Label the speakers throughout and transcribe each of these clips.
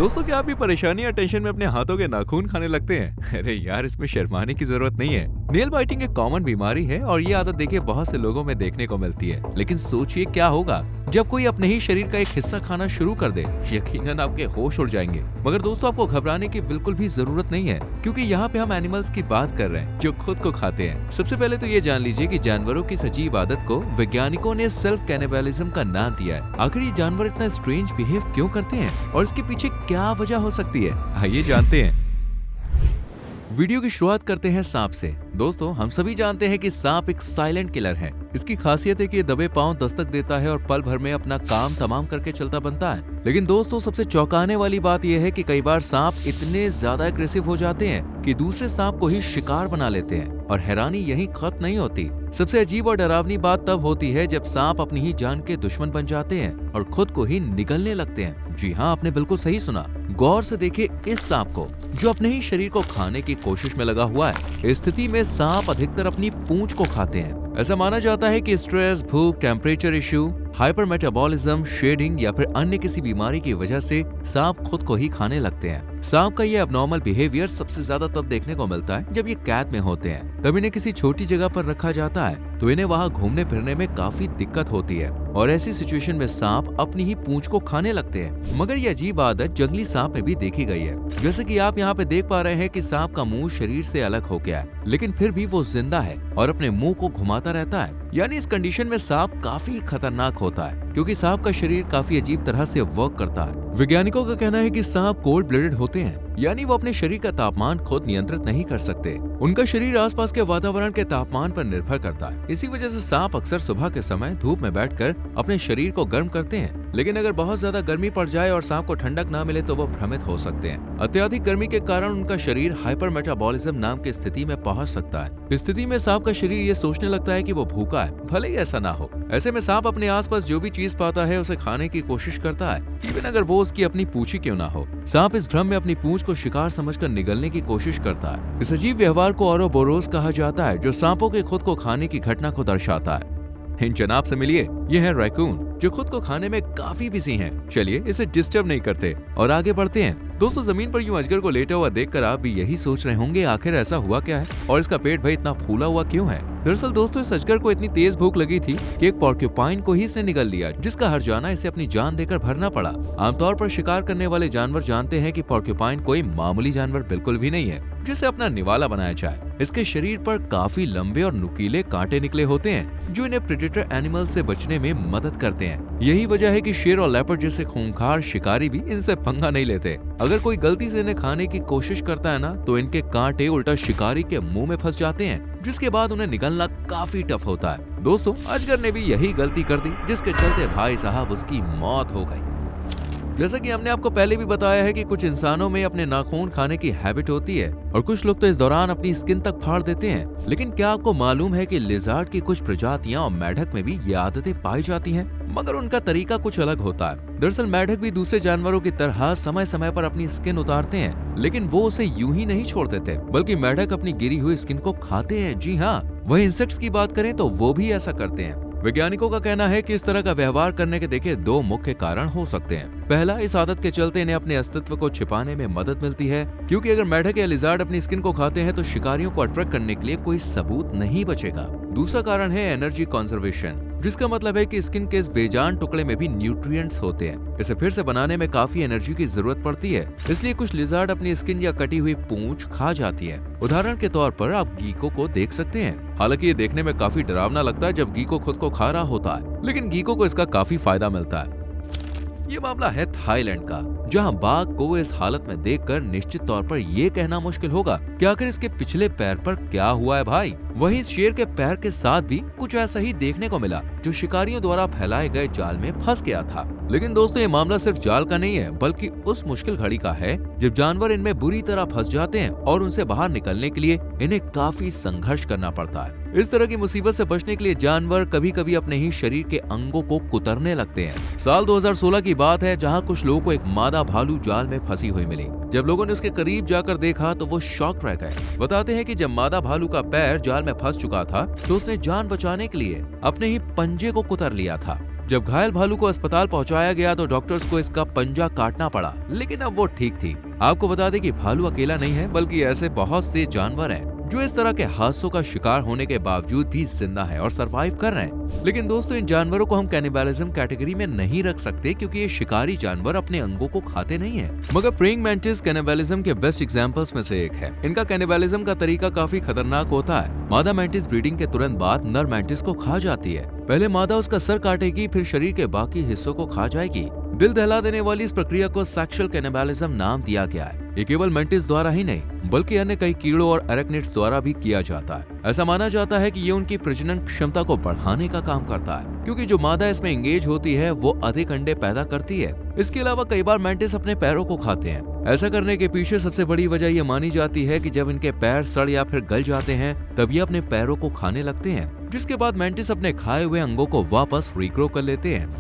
Speaker 1: दोस्तों, क्या आप भी परेशानी या टेंशन में अपने हाथों के नाखून खाने लगते हैं? अरे यार, इसमें शर्माने की जरूरत नहीं है। नेल बाइटिंग एक कॉमन बीमारी है और ये आदत देखिए बहुत से लोगों में देखने को मिलती है। लेकिन सोचिए क्या होगा जब कोई अपने ही शरीर का एक हिस्सा खाना शुरू कर दे। यकीनन आपके होश उड़ जाएंगे। मगर दोस्तों, आपको घबराने की बिल्कुल भी जरूरत नहीं है, क्योंकि यहाँ पे हम एनिमल्स की बात कर रहे हैं जो खुद को खाते हैं। सबसे पहले तो ये जान लीजिए कि जानवरों की सजीव आदत को वैज्ञानिकों ने सेल्फ कैनिबलिज्म का नाम दिया है। आखिर ये जानवर इतना स्ट्रेंज बिहेव क्यों करते हैं और इसके पीछे क्या वजह हो सकती है, आइए जानते हैं। वीडियो की शुरुआत करते हैं सांप से। दोस्तों, हम सभी जानते हैं कि सांप एक साइलेंट किलर है। इसकी खासियत है कि ये दबे पांव दस्तक देता है और पल भर में अपना काम तमाम करके चलता बनता है। लेकिन दोस्तों, सबसे चौंकाने वाली बात यह है कि कई बार सांप इतने ज्यादा एग्रेसिव हो जाते हैं कि दूसरे सांप को ही शिकार बना लेते हैं। और हैरानी यहीं खत्म नहीं होती। सबसे अजीब और डरावनी बात तब होती है जब सांप अपनी ही जान के दुश्मन बन जाते हैं और खुद को ही निगलने लगते हैं। जी हाँ, आपने बिल्कुल सही सुना। गौर से देखिए इस सांप को, जो अपने ही शरीर को खाने की कोशिश में लगा हुआ है। इस स्थिति में सांप अधिकतर अपनी पूंछ को खाते हैं। ऐसा माना जाता है कि स्ट्रेस, भूख, temperature issue, hyper metabolism, shedding या फिर अन्य किसी बीमारी की वजह से सांप खुद को ही खाने लगते हैं। सांप का ये एब्नॉर्मल बिहेवियर सबसे ज्यादा तब देखने को मिलता है जब ये कैद में होते हैं। तब इन्हें किसी छोटी जगह पर रखा जाता है तो इन्हें वहाँ घूमने फिरने में काफी दिक्कत होती है और ऐसी सिचुएशन में सांप अपनी ही पूंछ को खाने लगते हैं। मगर ये अजीब आदत जंगली सांप में भी देखी गई है। जैसे कि आप यहाँ पे देख पा रहे हैं कि सांप का मुंह शरीर से अलग हो गया है, लेकिन फिर भी वो जिंदा है और अपने मुंह को घुमाता रहता है। यानी इस कंडीशन में सांप काफी खतरनाक होता है, क्योंकि सांप का शरीर काफी अजीब तरह से वर्क करता है। वैज्ञानिकों का कहना है कि सांप कोल्ड ब्लडेड होते हैं, यानी वो अपने शरीर का तापमान खुद नियंत्रित नहीं कर सकते। उनका शरीर आसपास के वातावरण के तापमान पर निर्भर करता है। इसी वजह से सांप अक्सर सुबह के समय धूप में बैठकर अपने शरीर को गर्म करते हैं। लेकिन अगर बहुत ज्यादा गर्मी पड़ जाए और सांप को ठंडक ना मिले तो वो भ्रमित हो सकते हैं। अत्यधिक गर्मी के कारण उनका शरीर हाइपर मेटाबॉलिज्म नाम की स्थिति में पहुंच सकता है। इस स्थिति में सांप का शरीर ये सोचने लगता है कि वो भूखा है, भले ही ऐसा ना हो। ऐसे में सांप अपने आसपास जो भी चीज पाता है उसे खाने की कोशिश करता है, इवन अगर वो उसकी अपनी पूंछ क्यों ना हो। सांप इस भ्रम में अपनी पूंछ को शिकार समझकर निगलने की कोशिश करता है। इस अजीब व्यवहार को ओरोबोरोस कहा जाता है, जो सांपों के खुद को खाने की घटना को दर्शाता है। इन जनाब से मिलिए, ये है रैकून, जो खुद को खाने में काफी बिजी हैं। चलिए इसे डिस्टर्ब नहीं करते और आगे बढ़ते हैं। दोस्तों, जमीन पर यूं अजगर को लेटा हुआ देखकर आप भी यही सोच रहे होंगे, आखिर ऐसा हुआ क्या है और इसका पेट भाई इतना फूला हुआ क्यों है। दरअसल दोस्तों, इस अजगर को इतनी तेज भूख लगी थी कि एक पोर्क्यूपाइन को ही इसने निगल लिया, जिसका हर जाना इसे अपनी जान देकर भरना पड़ा। आमतौर पर शिकार करने वाले जानवर जानते हैं कि पोर्क्यूपाइन कोई मामूली जानवर बिल्कुल भी नहीं है जिसे अपना निवाला बनाया जाए। इसके शरीर पर काफी लंबे और नुकीले कांटे निकले होते हैं, जो इन्हें प्रेडेटर एनिमल से बचने में मदद करते हैं। यही वजह है कि शेर और लेपर्ड जैसे खूंखार शिकारी भी इनसे पंगा नहीं लेते। अगर कोई गलती से इन्हें खाने की कोशिश करता है ना, तो इनके कांटे उल्टा शिकारी के मुंह में फंस जाते हैं, जिसके बाद उन्हें निगलना काफी टफ होता है। दोस्तों, अजगर ने भी यही गलती कर दी, जिसके चलते भाई साहब उसकी मौत हो गई। जैसा कि हमने आपको पहले भी बताया है कि कुछ इंसानों में अपने नाखून खाने की हैबिट होती है और कुछ लोग तो इस दौरान अपनी स्किन तक फाड़ देते हैं। लेकिन क्या आपको मालूम है कि लिजर्ड की कुछ प्रजातियां और मेढक में भी ये आदतें पाई जाती हैं, मगर उनका तरीका कुछ अलग होता है। दरअसल मेढक भी दूसरे जानवरों की तरह समय समय पर अपनी स्किन उतारते हैं, लेकिन वो उसे यूं ही नहीं छोड़ देते, बल्कि मेढक अपनी गिरी हुई स्किन को खाते हैं। जी हाँ, वहीं इंसेक्ट्स की बात करें तो वो भी ऐसा करते हैं। वैज्ञानिकों का कहना है कि इस तरह का व्यवहार करने के देखिए दो मुख्य कारण हो सकते हैं। पहला, इस आदत के चलते इन्हें अपने अस्तित्व को छिपाने में मदद मिलती है, क्योंकि अगर मेढक या लिजर्ड अपनी स्किन को खाते हैं तो शिकारियों को अट्रैक्ट करने के लिए कोई सबूत नहीं बचेगा। दूसरा कारण है एनर्जी कंजर्वेशन, जिसका मतलब है कि स्किन के इस बेजान टुकड़े में भी न्यूट्रिएंट्स होते हैं। इसे फिर से बनाने में काफी एनर्जी की जरूरत पड़ती है, इसलिए कुछ लिजर्ड अपनी स्किन या कटी हुई पूंछ खा जाती है। उदाहरण के तौर पर आप गीको को देख सकते हैं। हालांकि ये देखने में काफी डरावना लगता है जब गीको खुद को खा रहा होता है, लेकिन गीको को इसका काफी फायदा मिलता है। ये मामला है थाईलैंड का, जहां बाघ को इस हालत में देखकर निश्चित तौर पर यह कहना मुश्किल होगा कि आखिर इसके पिछले पैर पर क्या हुआ है भाई। वहीं इस शेर के पैर के साथ भी कुछ ऐसा ही देखने को मिला, जो शिकारियों द्वारा फैलाए गए जाल में फंस गया था। लेकिन दोस्तों, ये मामला सिर्फ जाल का नहीं है, बल्कि उस मुश्किल घड़ी का है जब जानवर इनमें बुरी तरह फंस जाते हैं और उनसे बाहर निकलने के लिए इन्हें काफी संघर्ष करना पड़ता है। इस तरह की मुसीबत से बचने के लिए जानवर कभी कभी अपने ही शरीर के अंगों को कुतरने लगते हैं। साल 2016 की बात है, जहां कुछ लोगों को एक मादा भालू जाल में फंसी हुई मिली। जब लोगों ने उसके करीब जाकर देखा तो वो शॉक रह गए। बताते हैं कि जब मादा भालू का पैर जाल में फंस चुका था तो उसने जान बचाने के लिए अपने ही पंजे को कुतर लिया था। जब घायल भालू को अस्पताल पहुंचाया गया तो डॉक्टर्स को इसका पंजा काटना पड़ा, लेकिन अब वो ठीक थी। आपको बता दें कि भालू अकेला नहीं है, बल्कि ऐसे बहुत से जानवर हैं जो इस तरह के हादसों का शिकार होने के बावजूद भी जिंदा है और सरवाइव कर रहे हैं। लेकिन दोस्तों, इन जानवरों को हम कैनिबलिज्म कैटेगरी में नहीं रख सकते, क्योंकि ये शिकारी जानवर अपने अंगों को खाते नहीं है। मगर प्रेइंग मैंटिस कैनिबलिज्म के बेस्ट एग्जांपल्स में से एक है। इनका कैनिबलिज्म का तरीका काफी खतरनाक होता है। मादा मैंटिस ब्रीडिंग के तुरंत बाद नर मैंटिस को खा जाती है। पहले मादा उसका सर काटेगी, फिर शरीर के बाकी हिस्सों को खा जाएगी। दिल दहला देने वाली इस प्रक्रिया को सेक्सुअल कैनिबलिज्म नाम दिया गया है। ये केवल मेंटिस द्वारा ही नहीं, बल्कि अन्य कई कीड़ों और एरेक्निड्स द्वारा भी किया जाता है। ऐसा माना जाता है कि ये उनकी प्रजनन क्षमता को बढ़ाने का काम करता है, क्योंकि जो मादा इसमें एंगेज होती है वो अधिक अंडे पैदा करती है। इसके अलावा कई बार मेंटिस अपने पैरों को खाते हैं। ऐसा करने के पीछे सबसे बड़ी वजह ये मानी जाती है कि जब इनके पैर सड़ या फिर गल जाते हैं, तब ये अपने पैरों को खाने लगते हैं, जिसके बाद मेंटिस अपने खाए हुए अंगों को वापस रीग्रो कर लेते हैं।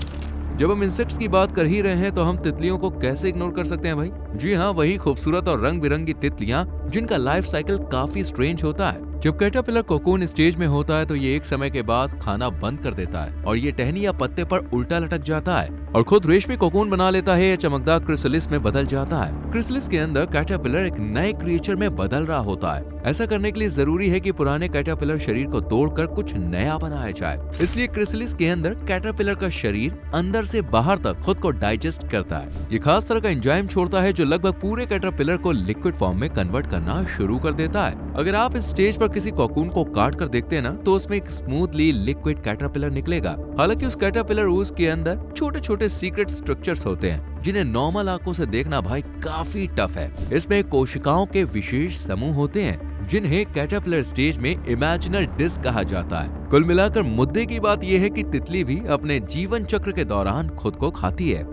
Speaker 1: जब हम इंसेक्ट्स की बात कर ही रहे हैं, तो हम तितलियों को कैसे इग्नोर कर सकते हैं भाई? जी हाँ, वही खूबसूरत और रंग बिरंगी तितलियां जिनका लाइफ साइकिल काफी स्ट्रेंज होता है। जब कैटरपिलर कोकून स्टेज में होता है तो ये एक समय के बाद खाना बंद कर देता है और ये टहनी या पत्ते पर उल्टा लटक जाता है और खुद रेशमी कोकून बना लेता है या चमकदार क्रिसलिस में बदल जाता है। क्रिसलिस के अंदर कैटरपिलर एक नए क्रिएचर में बदल रहा होता है। ऐसा करने के लिए जरूरी है कि पुराने कैटरपिलर शरीर को तोड़कर कुछ नया बनाया जाए। इसलिए क्रिसलिस के अंदर कैटरपिलर का शरीर अंदर से बाहर तक खुद को डाइजेस्ट करता है। ये खास तरह का एंजाइम छोड़ता है जो लगभग पूरे कैटरपिलर को लिक्विड फॉर्म में कन्वर्ट करना शुरू कर देता है। अगर आप इस स्टेज पर किसी कोकून को काट कर देखते हैं ना, तो उसमें एक स्मूथली लिक्विड कैटरपिलर निकलेगा। हालांकि उस कैटरपिलर ओज के अंदर छोटे छोटे सीक्रेट स्ट्रक्चर्स होते हैं, जिन्हें नॉर्मल आंखों से देखना भाई काफी टफ है। इसमें कोशिकाओं के विशेष समूह होते हैं, जिन्हें कैटरपिलर स्टेज में इमेजिनल डिस्क कहा जाता है। कुल मिलाकर मुद्दे की बात यह है कि तितली भी अपने जीवन चक्र के दौरान खुद को खाती है।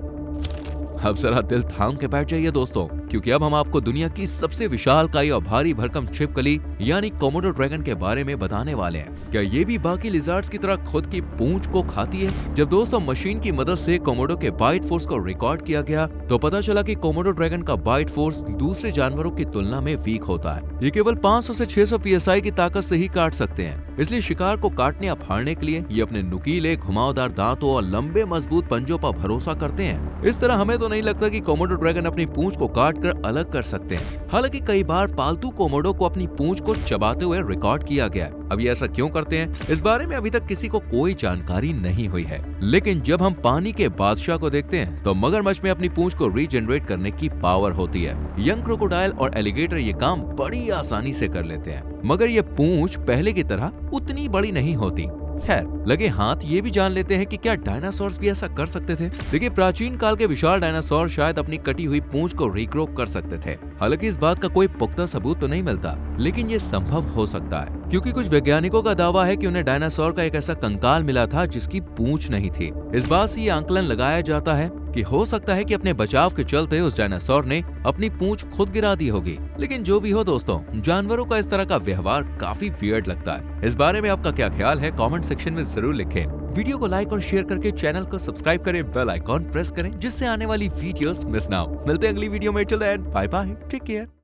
Speaker 1: अब जरा दिल थाम के बैठ जाइए दोस्तों, क्योंकि अब हम आपको दुनिया की सबसे विशालकाय और भारी भरकम छिपकली यानी कोमोडो ड्रैगन के बारे में बताने वाले हैं। क्या ये भी बाकी लिजर्ड्स की तरह खुद की पूंछ को खाती है? जब दोस्तों मशीन की मदद से कोमोडो के बाइट फोर्स को रिकॉर्ड किया गया, तो पता चला कि कोमोडो ड्रैगन का बाइट फोर्स दूसरे जानवरों की तुलना में वीक होता है। ये केवल 500 से 600 PSI की ताकत से ही काट सकते हैं। इसलिए शिकार को काटने या फाड़ने के लिए ये अपने नुकीले घुमावदार दांतों और लंबे मजबूत पंजों पर भरोसा करते हैं। इस तरह हमें तो नहीं लगता कि कोमोडो ड्रैगन अपनी पूंछ को काट कर अलग कर सकते हैं। हालांकि कई बार पालतू कोमोडो को अपनी पूंछ को चबाते हुए रिकॉर्ड किया गया है। अब ये ऐसा क्यों करते हैं, इस बारे में अभी तक किसी को कोई जानकारी नहीं हुई है। लेकिन जब हम पानी के बादशाह को देखते हैं, तो मगरमच्छ में अपनी पूंछ को रीजनरेट करने की पावर होती है। यंग क्रोकोडाइल और एलिगेटर ये काम बड़ी आसानी से कर लेते हैं, मगर ये पूंछ पहले की तरह उतनी बड़ी नहीं होती। खैर, लगे हाथ ये भी जान लेते हैं कि क्या डायनासोर्स भी ऐसा कर सकते थे। देखिए, प्राचीन काल के विशाल डायनासोर शायद अपनी कटी हुई पूंछ को रीग्रो कर सकते थे। हालांकि इस बात का कोई पुख्ता सबूत तो नहीं मिलता, लेकिन ये संभव हो सकता है, क्योंकि कुछ वैज्ञानिकों का दावा है कि उन्हें डायनासोर का एक ऐसा कंकाल मिला था जिसकी पूंछ नहीं थी। इस बात से ये आंकलन लगाया जाता है कि हो सकता है कि अपने बचाव के चलते उस डायनासोर ने अपनी पूंछ खुद गिरा दी होगी। लेकिन जो भी हो दोस्तों, जानवरों का इस तरह का व्यवहार काफी वियर्ड लगता है। इस बारे में आपका क्या ख्याल है, कमेंट सेक्शन में जरूर लिखें। वीडियो को लाइक और शेयर करके चैनल को सब्सक्राइब करें, बेल आइकॉन प्रेस करें, जिससे आने वाली वीडियोस मिस ना हो। मिलते हैं अगली वीडियो में। Till then bye bye, take care.